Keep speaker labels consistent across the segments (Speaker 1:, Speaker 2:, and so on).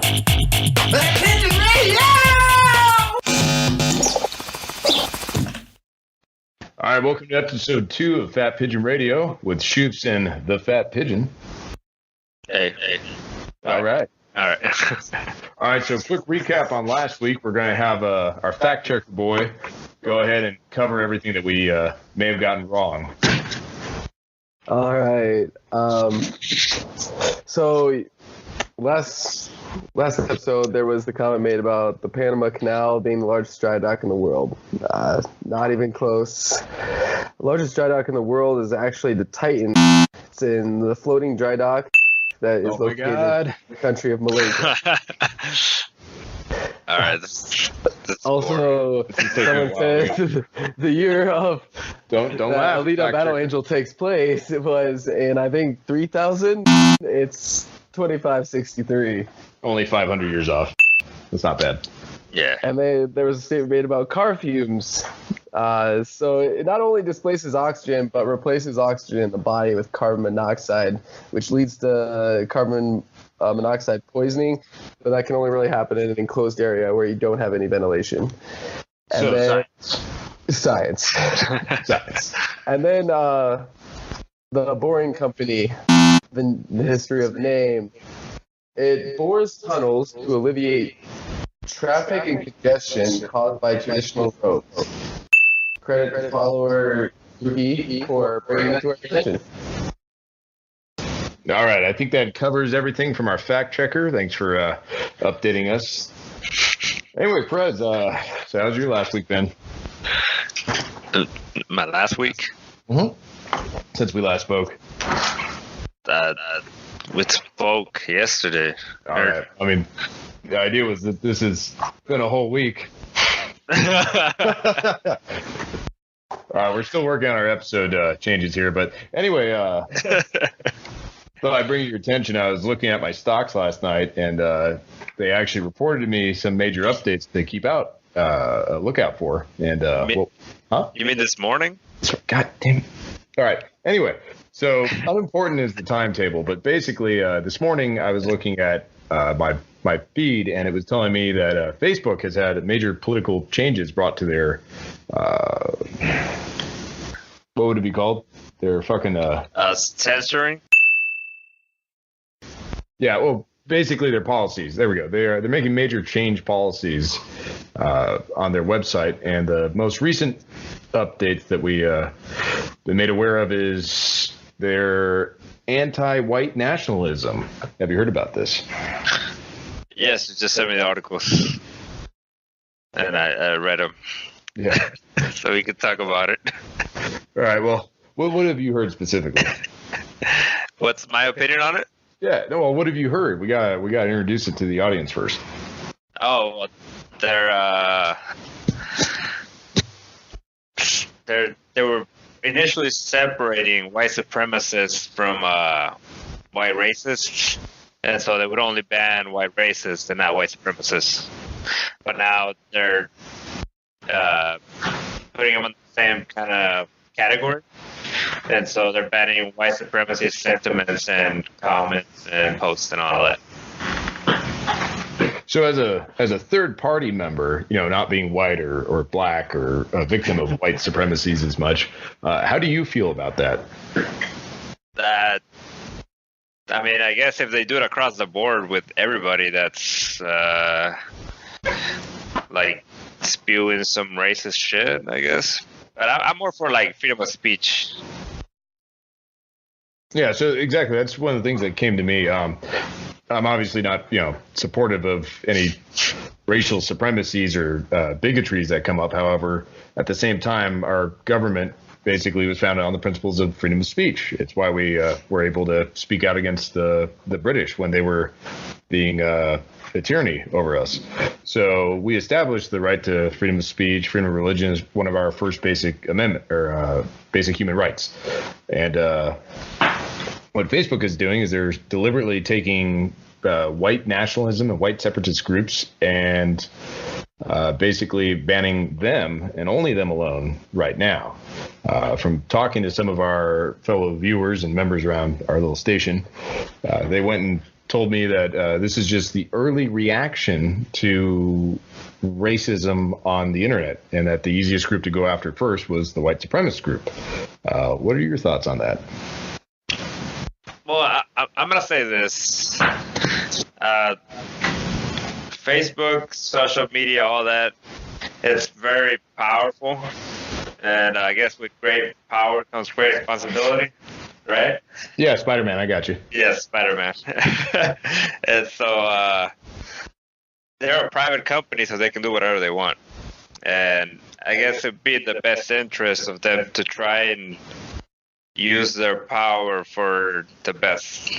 Speaker 1: Fat Pigeon Radio!
Speaker 2: All right, welcome to episode 2 of Fat Pigeon Radio with Shoops and the Fat Pigeon.
Speaker 3: Hey.
Speaker 2: All right.
Speaker 3: All right,
Speaker 2: So quick recap on last week. We're going to have our fact checker boy go ahead and cover everything that we may have gotten wrong.
Speaker 4: All right. So last episode, there was the comment made about the Panama Canal being the largest dry dock in the world. Not even close. The largest dry dock in the world is actually the Titan. It's in the floating dry dock that is located in the country of Malaysia.
Speaker 3: All right. This
Speaker 4: Also, someone said the year of
Speaker 2: Don't laugh.
Speaker 4: Alita Battle Angel takes place. It was in, I think, 3000. It's 2563.
Speaker 2: Only 500 years off. That's not bad.
Speaker 3: Yeah.
Speaker 4: And there was a statement made about car fumes. So it not only displaces oxygen, but replaces oxygen in the body with carbon monoxide, which leads to carbon monoxide poisoning. But that can only really happen in an enclosed area where you don't have any ventilation. And
Speaker 2: So
Speaker 4: then, science. And then the Boring Company, the history of the name, it bores tunnels to alleviate traffic and congestion caused by traditional roads. Credit follower Yuki for bringing that to our attention.
Speaker 2: All right, I think that covers everything from our fact checker. Thanks for updating us. Anyway, Fred, so how's your last week been?
Speaker 3: My last week?
Speaker 2: Mm-hmm. Since we last spoke.
Speaker 3: We spoke yesterday.
Speaker 2: All right. I mean, the idea was that this has been a whole week. We're still working on our episode changes here, but anyway, thought I'd bring your attention. I was looking at my stocks last night, and they actually reported to me some major updates to keep a lookout for. And
Speaker 3: You mean this morning?
Speaker 2: God damn it. All right. Anyway, so unimportant is the timetable, but basically this morning I was looking at my feed, and it was telling me that Facebook has had major political changes brought to their what would it be called? Their fucking
Speaker 3: Censoring?
Speaker 2: Yeah, well, basically their policies. There we go. They're making major change policies on their website, and the most recent updates that we been made aware of is their anti-white nationalism. Have you heard about this?
Speaker 3: Yes, you just sent me the articles. And I read them.
Speaker 2: Yeah.
Speaker 3: So we could talk about it.
Speaker 2: All right. Well, what have you heard specifically?
Speaker 3: What's my opinion on it?
Speaker 2: Yeah. No. Well, what have you heard? We got to introduce it to the audience first.
Speaker 3: Oh, well, they were initially separating white supremacists from white racists, and so they would only ban white racists and not white supremacists. But now they're putting them in the same kind of category, and so they're banning white supremacy sentiments and comments and posts and all that.
Speaker 2: So as a third party member, not being white or black or a victim of white supremacies as much, how do you feel about that?
Speaker 3: I mean, I guess if they do it across the board with everybody, that's like spewing some racist shit, I guess. But I'm more for like freedom of speech.
Speaker 2: Yeah, so exactly. That's one of the things that came to me. I'm obviously not, supportive of any racial supremacies or bigotries that come up. However, at the same time, our government basically was founded on the principles of freedom of speech. It's why we were able to speak out against the British when they were being a tyranny over us. So we established the right to freedom of speech, freedom of religion is one of our first basic amendment or basic human rights. And what Facebook is doing is they're deliberately taking white nationalism and white separatist groups and basically banning them and only them alone right now. From talking to some of our fellow viewers and members around our little station, they went and told me that this is just the early reaction to racism on the internet, and that the easiest group to go after first was the white supremacist group. What are your thoughts on that?
Speaker 3: Well, I'm going to say this. Facebook, social media, all that, it's very powerful. And I guess with great power comes great responsibility, right?
Speaker 2: Yeah, Spider-Man, I got you.
Speaker 3: Yes, Spider-Man. And so they're a private company, so they can do whatever they want. And I guess it'd be in the best interest of them to try and use their power for the best.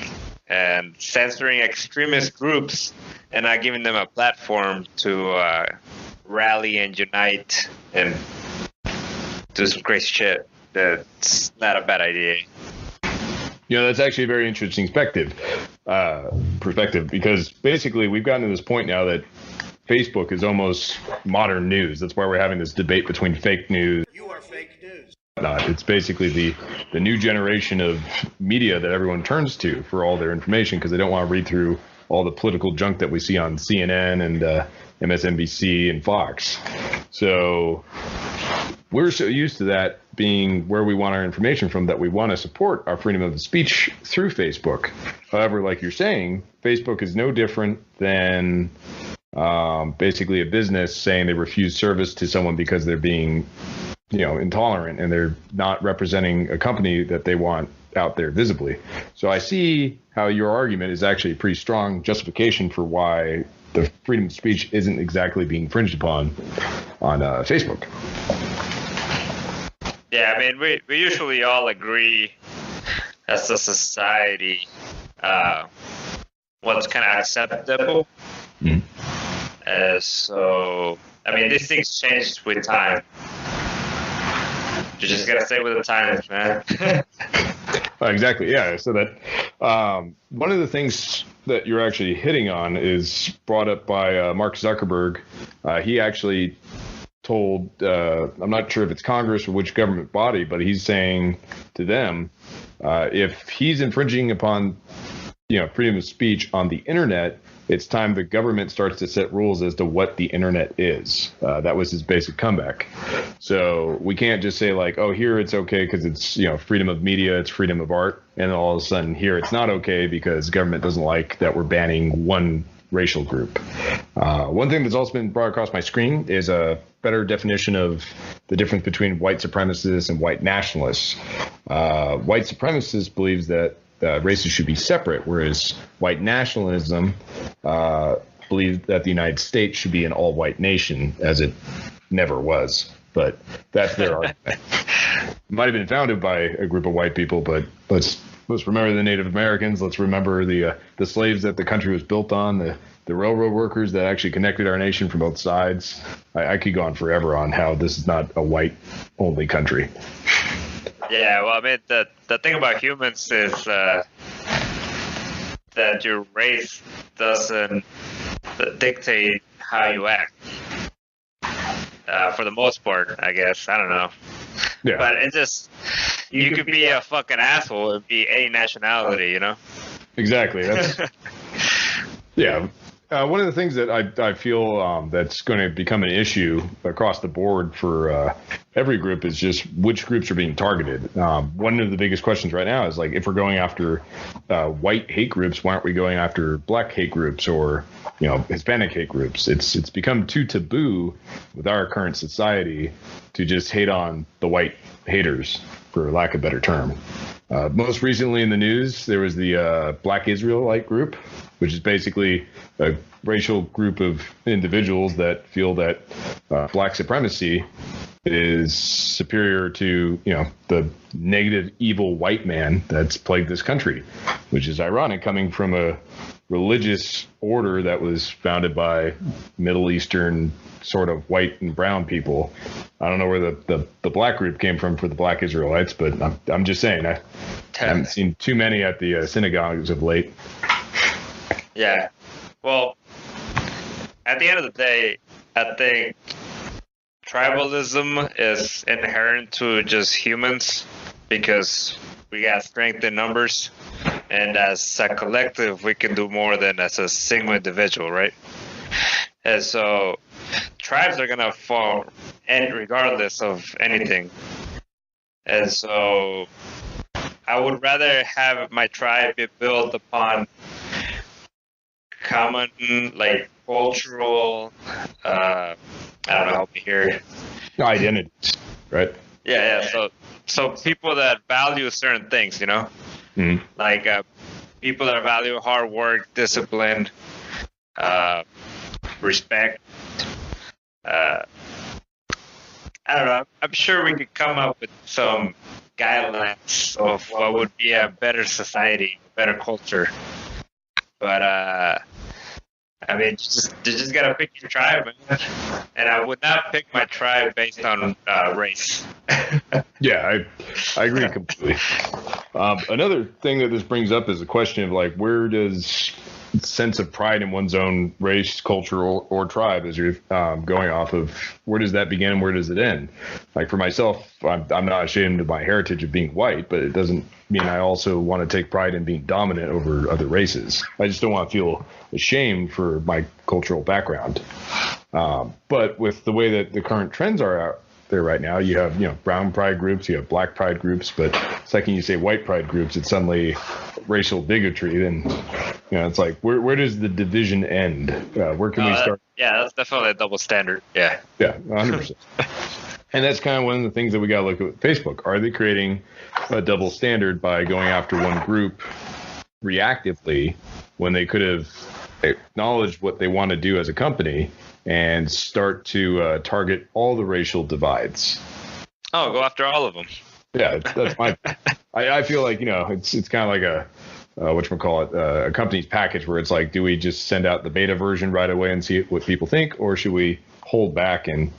Speaker 3: And censoring extremist groups and not giving them a platform to rally and unite and do some crazy shit. That's not a bad idea.
Speaker 2: That's actually a very interesting perspective, because basically we've gotten to this point now that Facebook is almost modern news. That's why we're having this debate between fake news.
Speaker 1: You are fake news.
Speaker 2: It's basically the new generation of media that everyone turns to for all their information, because they don't want to read through all the political junk that we see on CNN and MSNBC and Fox. So we're so used to that being where we want our information from that we want to support our freedom of speech through Facebook. However, like you're saying, Facebook is no different than basically a business saying they refuse service to someone because they're being intolerant and they're not representing a company that they want out there visibly. So I see how your argument is actually a pretty strong justification for why the freedom of speech isn't exactly being infringed upon on Facebook.
Speaker 3: Yeah, I mean, we usually all agree as a society what's kind of acceptable. So, I mean, these things change with time. You just gotta stay with the times, man.
Speaker 2: Exactly. Yeah. So that one of the things that you're actually hitting on is brought up by Mark Zuckerberg. He actually told, I'm not sure if it's Congress or which government body, but he's saying to them, if he's infringing upon, freedom of speech on the internet, it's time the government starts to set rules as to what the internet is. That was his basic comeback. So we can't just say like, oh, here it's okay because it's, freedom of media, it's freedom of art. And all of a sudden here it's not okay because government doesn't like that we're banning one racial group. One thing that's also been brought across my screen is a better definition of the difference between white supremacists and white nationalists. White supremacists believes that races should be separate, whereas white nationalism believes that the United States should be an all-white nation, as it never was. But that's their argument. It might have been founded by a group of white people, but let's remember the Native Americans. Let's remember the slaves that the country was built on, the railroad workers that actually connected our nation from both sides. I could go on forever on how this is not a white-only country.
Speaker 3: Yeah, well, I mean, the thing about humans is that your race doesn't dictate how you act. For the most part, I guess. I don't know.
Speaker 2: Yeah.
Speaker 3: But it just, you could be a fucking asshole and be any nationality,
Speaker 2: Exactly. That's yeah. One of the things that I feel that's going to become an issue across the board for every group is just which groups are being targeted. One of the biggest questions right now is like, if we're going after white hate groups, why aren't we going after black hate groups or Hispanic hate groups? It's become too taboo with our current society to just hate on the white haters, for lack of a better term. Most recently in the news, there was the Black Israelite group, which is basically a racial group of individuals that feel that black supremacy is superior to, the negative, evil white man that's plagued this country, which is ironic coming from a religious order that was founded by Middle Eastern sort of white and brown people. I don't know where the black group came from for the Black Israelites, but I'm just saying I haven't seen too many at the synagogues of late.
Speaker 3: Yeah. Well, at the end of the day, I think tribalism is inherent to just humans because we got strength in numbers. and as a collective, we can do more than as a single individual, right? And so, tribes are gonna fall, and regardless of anything. And so, I would rather have my tribe be built upon common, like, cultural, I don't know, help me here.
Speaker 2: Identities, right?
Speaker 3: Yeah. So people that value certain things,
Speaker 2: Mm-hmm.
Speaker 3: like people that value hard work, discipline, respect. I don't know. I'm sure we could come up with some guidelines of what would be a better society, better culture. But I mean, you just gotta pick your tribe, man. And I would not pick my tribe based on race.
Speaker 2: Yeah, I agree completely. Another thing that this brings up is the question of like, where does sense of pride in one's own race, culture, or tribe, as you're going off of, where does that begin and where does it end? Like for myself, I'm not ashamed of my heritage of being white, but it doesn't mean I also want to take pride in being dominant over other races. I just don't want to feel ashamed for my cultural background. But with the way that the current trends are out there right now, you have brown pride groups, you have black pride groups, but the second you say white pride groups, it's suddenly racial bigotry. Then it's like where does the division end? Where can we start?
Speaker 3: Yeah, that's definitely a double standard. Yeah,
Speaker 2: 100%. And that's kind of one of the things that we got to look at with Facebook. Are they creating a double standard by going after one group reactively when they could have acknowledged what they want to do as a company and start to target all the racial divides?
Speaker 3: Oh, go after all of them.
Speaker 2: Yeah, that's my. I feel like it's kind of like a a company's package where it's like, do we just send out the beta version right away and see what people think, or should we hold back and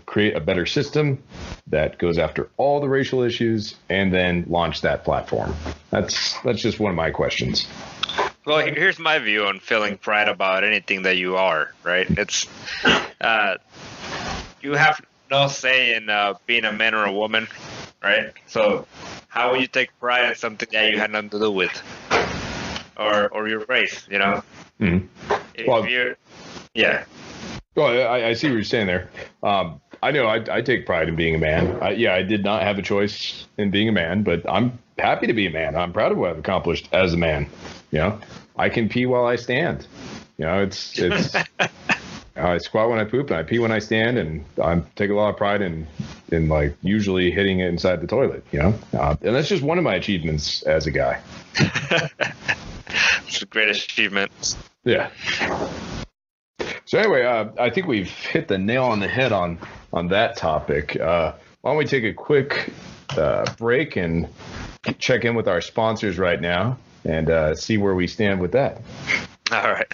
Speaker 2: create a better system that goes after all the racial issues and then launch that platform? That's just one of my questions.
Speaker 3: Well, here's my view on feeling pride about anything that you are, right? It's you have no say in being a man or a woman, right? So how will you take pride in something that you had nothing to do with, or your race?
Speaker 2: Mm-hmm. Well, I see what you're saying there. I know I take pride in being a man. I did not have a choice in being a man, but I'm happy to be a man. I'm proud of what I've accomplished as a man. I can pee while I stand. It's I squat when I poop and I pee when I stand, and I take a lot of pride in like usually hitting it inside the toilet. And that's just one of my achievements as a guy.
Speaker 3: It's the greatest achievement.
Speaker 2: Yeah. So anyway, I think we've hit the nail on the head on that topic. Why don't we take a quick break and check in with our sponsors right now and see where we stand with that.
Speaker 3: All right.